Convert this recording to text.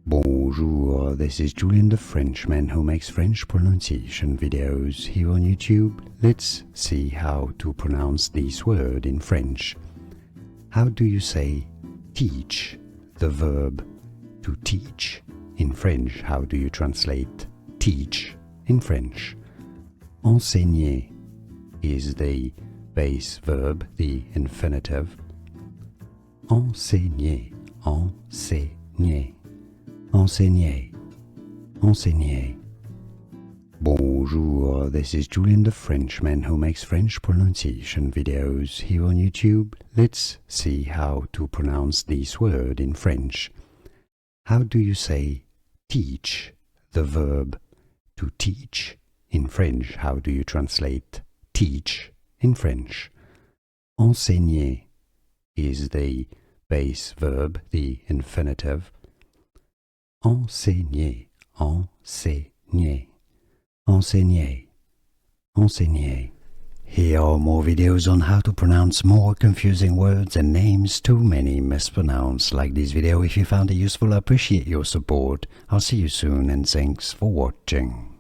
Bonjour, this is Julien the Frenchman who makes French pronunciation videos here on YouTube. Let's see how to pronounce this word in French. How do you say teach, the verb to teach? In French, how do you translate teach in French? Enseigner is the base verb, the infinitive. Enseigner, enseigner. Enseigner, enseigner. Bonjour, this is Julien the Frenchman who makes French pronunciation videos here on YouTube. Let's see how to pronounce this word in French. How do you say teach, the verb to teach? In French, how do you translate teach in French? Enseigner is the base verb, the infinitive. Enseigner, enseigner, enseigner, enseigner. Here are more videos on how to pronounce more confusing words and names too many mispronounced. Like this video if you found it useful. I appreciate your support. I'll see you soon and thanks for watching.